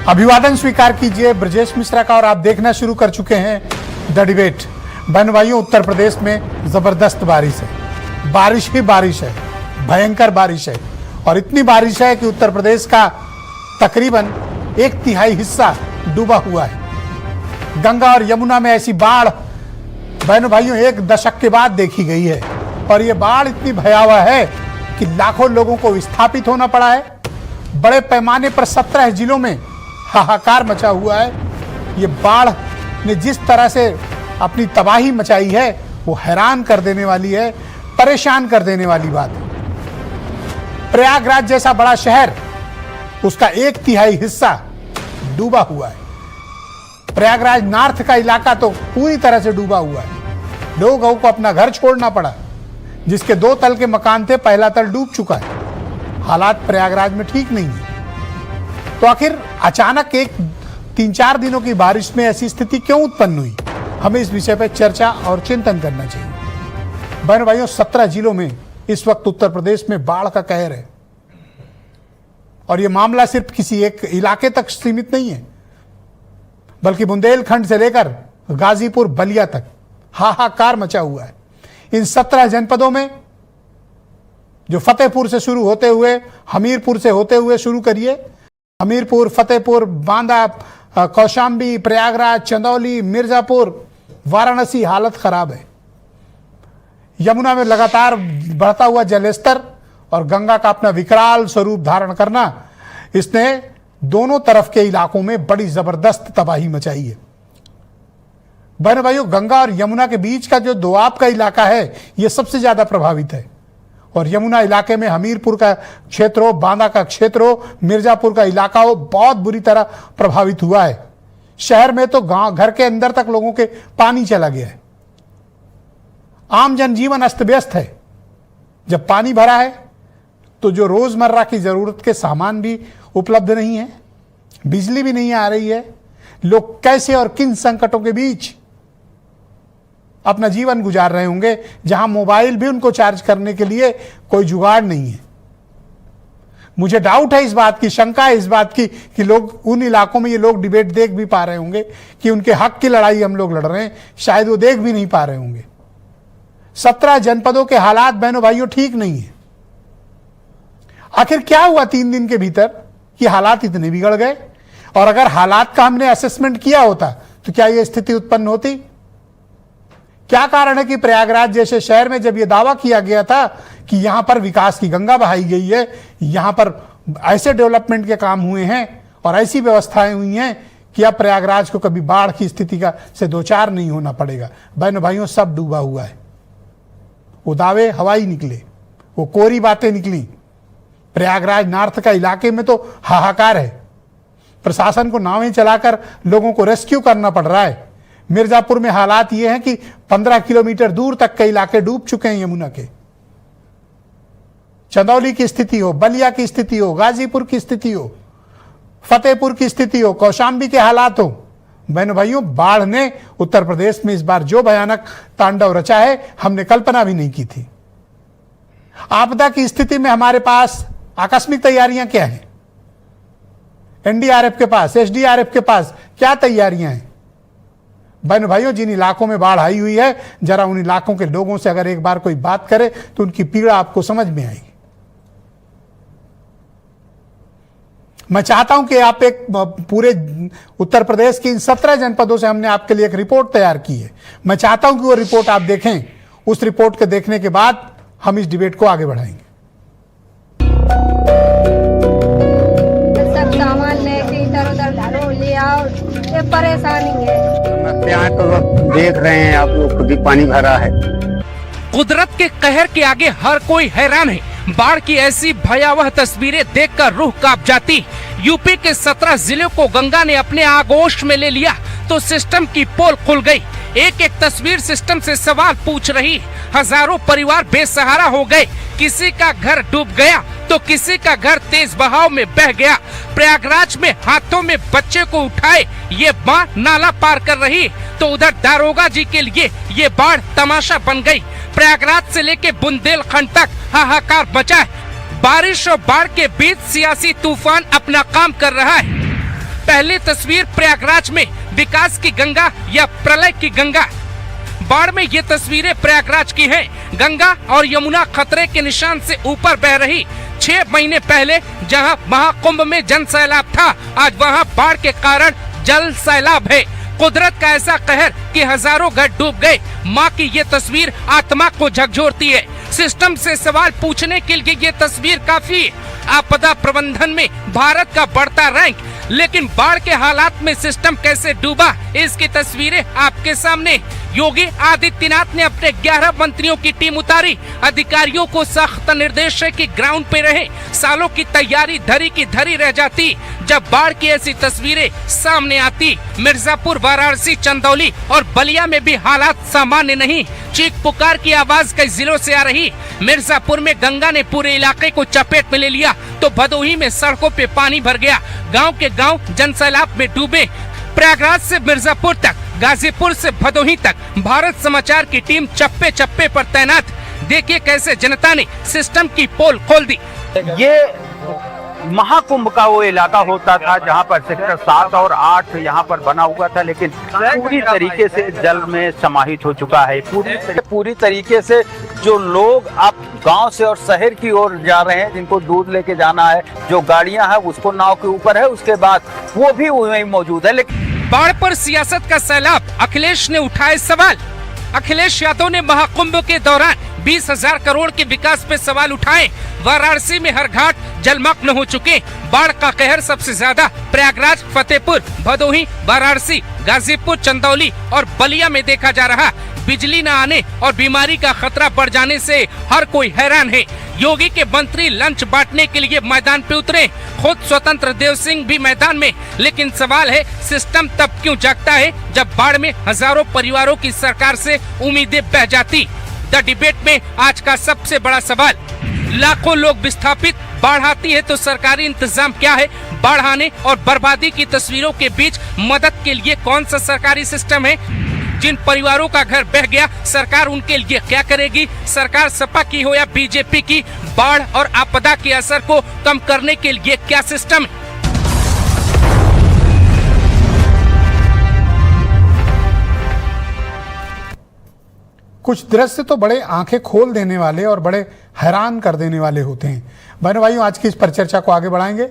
अभिवादन स्वीकार कीजिए ब्रजेश मिश्रा का और आप देखना शुरू कर चुके हैं द डिबेट। बहन भाइयों, उत्तर प्रदेश में जबरदस्त बारिश है, बारिश ही बारिश है, भयंकर बारिश है और इतनी बारिश है कि उत्तर प्रदेश का तकरीबन 1/3 हिस्सा डूबा हुआ है। गंगा और यमुना में ऐसी बाढ़ बहन भाइयों 1 दशक के बाद देखी गई है और ये बाढ़ इतनी भयावह है कि लाखों लोगों को विस्थापित होना पड़ा है। बड़े पैमाने पर 17 जिलों में हाहाकार मचा हुआ है। ये बाढ़ ने जिस तरह से अपनी तबाही मचाई है वो हैरान कर देने वाली है, परेशान कर देने वाली बात है। प्रयागराज जैसा बड़ा शहर, उसका 1/3 हिस्सा डूबा हुआ है। प्रयागराज नॉर्थ का इलाका तो पूरी तरह से डूबा हुआ है। लोगों को अपना घर छोड़ना पड़ा। जिसके 2 तल के मकान थे, पहला तल डूब चुका है। हालात प्रयागराज में ठीक नहीं है। तो आखिर अचानक 3-4 दिनों की बारिश में ऐसी स्थिति क्यों उत्पन्न हुई? हमें इस विषय पर चर्चा और चिंतन करना चाहिए। बहन भाइयों, 17 जिलों में इस वक्त उत्तर प्रदेश में बाढ़ का कहर है और यह मामला सिर्फ किसी एक इलाके तक सीमित नहीं है, बल्कि बुंदेलखंड से लेकर गाजीपुर बलिया तक हाहाकार मचा हुआ है। इन 17 जनपदों में, जो फतेहपुर से शुरू होते हुए हमीरपुर से होते हुए शुरू करिए, हमीरपुर, फतेहपुर, बांदा, कौशाम्बी, प्रयागराज, चंदौली, मिर्जापुर, वाराणसी, हालत खराब है। यमुना में लगातार बढ़ता हुआ जलस्तर और गंगा का अपना विकराल स्वरूप धारण करना, इसने दोनों तरफ के इलाकों में बड़ी जबरदस्त तबाही मचाई है। बहन भाइयों, गंगा और यमुना के बीच का जो दोआब का इलाका है, यह सबसे ज्यादा प्रभावित है और यमुना इलाके में हमीरपुर का क्षेत्र हो, बांदा का क्षेत्र हो, मिर्जापुर का इलाका हो, बहुत बुरी तरह प्रभावित हुआ है। शहर में तो गांव, घर के अंदर तक लोगों के पानी चला गया है। आम जनजीवन अस्त व्यस्त है। जब पानी भरा है तो जो रोजमर्रा की जरूरत के सामान भी उपलब्ध नहीं है, बिजली भी नहीं आ रही है। लोग कैसे और किन संकटों के बीच अपना जीवन गुजार रहे होंगे, जहां मोबाइल भी उनको चार्ज करने के लिए कोई जुगाड़ नहीं है। मुझे डाउट है इस बात की, शंका है इस बात की कि लोग उन इलाकों में, ये लोग डिबेट देख भी पा रहे होंगे कि उनके हक की लड़ाई हम लोग लड़ रहे हैं, शायद वो देख भी नहीं पा रहे होंगे। 17 जनपदों के हालात बहनों भाइयों ठीक नहीं है। आखिर क्या हुआ 3 दिन के भीतर कि हालात इतने बिगड़ गए? और अगर हालात का हमने असेसमेंट किया होता तो क्या यह स्थिति उत्पन्न होती? क्या कारण है कि प्रयागराज जैसे शहर में जब यह दावा किया गया था कि यहां पर विकास की गंगा बहाई गई है, यहां पर ऐसे डेवलपमेंट के काम हुए हैं और ऐसी व्यवस्थाएं हुई हैं कि अब प्रयागराज को कभी बाढ़ की स्थिति का से 2-4 नहीं होना पड़ेगा। बहनों भाइयों, सब डूबा हुआ है। वो दावे हवाई निकले, वो कोरी बातें निकली। प्रयागराज नॉर्थ का इलाके में तो हाहाकार है। प्रशासन को नावें चलाकर लोगों को रेस्क्यू करना पड़ रहा है। मिर्जापुर में हालात ये हैं कि 15 किलोमीटर दूर तक के इलाके डूब चुके हैं यमुना के। चंदौली की स्थिति हो, बलिया की स्थिति हो, गाजीपुर की स्थिति हो, फतेहपुर की स्थिति हो, कौशाम्बी के हालात हो। बहनों भाइयों, बाढ़ ने उत्तर प्रदेश में इस बार जो भयानक तांडव रचा है, हमने कल्पना भी नहीं की थी। आपदा की स्थिति में हमारे पास आकस्मिक तैयारियां क्या हैं? एनडीआरएफ के पास, एसडीआरएफ के पास क्या तैयारियां हैं? बहन भाइयों, जिन इलाकों में बाढ़ आई हुई है, जरा उन इलाकों के लोगों से अगर एक बार कोई बात करे तो उनकी पीड़ा आपको समझ में आएगी। मैं चाहता हूं कि आप एक पूरे उत्तर प्रदेश की इन 17 जनपदों से हमने आपके लिए एक रिपोर्ट तैयार की है। मैं चाहता हूं कि वो रिपोर्ट आप देखें। उस रिपोर्ट के देखने के बाद हम इस डिबेट को आगे बढ़ाएंगे। सब सामान लेके इधर उधर घरों ले आओ, ये परेशानी है। समस्याएं तो देख रहे हैं आप लोग, खुद ही पानी भरा है। कुदरत के कहर के आगे हर कोई हैरान है। बाढ़ की ऐसी भयावह तस्वीरें देखकर रूह कांप जाती। यूपी के 17 जिलों को गंगा ने अपने आगोश में ले लिया तो सिस्टम की पोल खुल गई। एक एक तस्वीर सिस्टम से सवाल पूछ रही। हजारों परिवार बेसहारा हो गए। किसी का घर डूब गया तो किसी का घर तेज बहाव में बह गया। प्रयागराज में हाथों में बच्चे को उठाए ये मां नाला पार कर रही तो उधर दारोगा जी के लिए ये बाढ़ तमाशा बन गई। प्रयागराज से लेके बुंदेलखंड तक हाहाकार मचा है। बारिश और बाढ़ के बीच सियासी तूफान अपना काम कर रहा है। पहली तस्वीर प्रयागराज में विकास की गंगा या प्रलय की गंगा। बाढ़ में ये तस्वीरें प्रयागराज की हैं। गंगा और यमुना खतरे के निशान से ऊपर बह रही। 6 महीने पहले जहां महाकुंभ में जन सैलाब था, आज वहां बाढ़ के कारण जल सैलाब है। कुदरत का ऐसा कहर कि हजारों घर डूब गए। माँ की ये तस्वीर आत्मा को झकझोरती है। सिस्टम से सवाल पूछने के लिए ये तस्वीर काफी है। आपदा प्रबंधन में भारत का बढ़ता रैंक, लेकिन बाढ़ के हालात में सिस्टम कैसे डूबा, इसकी तस्वीरें आपके सामने। योगी आदित्यनाथ ने अपने 11 मंत्रियों की टीम उतारी। अधिकारियों को सख्त निर्देश है कि ग्राउंड पे रहे। सालों की तैयारी धरी की धरी रह जाती जब बाढ़ की ऐसी तस्वीरें सामने आती। मिर्जापुर, वाराणसी, चंदौली और बलिया में भी हालात सामान्य नहीं। चीख पुकार की आवाज कई जिलों से आ रही। मिर्जापुर में गंगा ने पूरे इलाके को चपेट में ले लिया तो भदोही में सड़कों पे पानी भर गया। गांव के गांव जनसैलाब में डूबे। प्रयागराज से मिर्जापुर तक, गाजीपुर से भदोही तक भारत समाचार की टीम चप्पे चप्पे पर तैनात। देखिए कैसे जनता ने सिस्टम की पोल खोल दी। ये महाकुंभ का वो इलाका होता था जहाँ पर सेक्टर 7 और 8 यहाँ पर बना हुआ था, लेकिन पूरी तरीके से जल में समाहित हो चुका है। पूरी तरीके से जो लोग अब गांव से और शहर की ओर जा रहे हैं, जिनको दूध लेके जाना है, जो गाड़ियां हैं उसको नाव के ऊपर है, उसके बाद वो भी वहीं मौजूद है। लेकिन बाढ़ पर सियासत का सैलाब, अखिलेश ने उठाए सवाल। अखिलेश यादव ने महाकुंभ के दौरान 20,000 करोड़ के विकास पे सवाल उठाए। वाराणसी में हर घाट जलमग्न हो चुके। बाढ़ का कहर सबसे ज्यादा प्रयागराज, फतेहपुर, भदोही, वाराणसी, गाजीपुर, चंदौली और बलिया में देखा जा रहा। बिजली न आने और बीमारी का खतरा बढ़ जाने से हर कोई हैरान है। योगी के मंत्री लंच बांटने के लिए मैदान पे उतरे, खुद स्वतंत्र देव सिंह भी मैदान में। लेकिन सवाल है, सिस्टम तब क्यों जागता है जब बाढ़ में हजारों परिवारों की सरकार से उम्मीदें बह जाती। द डिबेट में आज का सबसे बड़ा सवाल, लाखों लोग विस्थापित, बाढ़ आती है तो सरकारी इंतजाम क्या है। बाढ़ आने और बर्बादी की तस्वीरों के बीच मदद के लिए कौन सा सरकारी सिस्टम है। जिन परिवारों का घर बह गया, सरकार उनके लिए क्या करेगी। सरकार सपा की हो या बीजेपी की, बाढ़ और आपदा के असर को कम करने के लिए क्या सिस्टम है। कुछ दृश्य तो बड़े आंखें खोल देने वाले और बड़े हैरान कर देने वाले होते हैं। बहनों भाइयों, आज की इस परिचर्चा को आगे बढ़ाएंगे।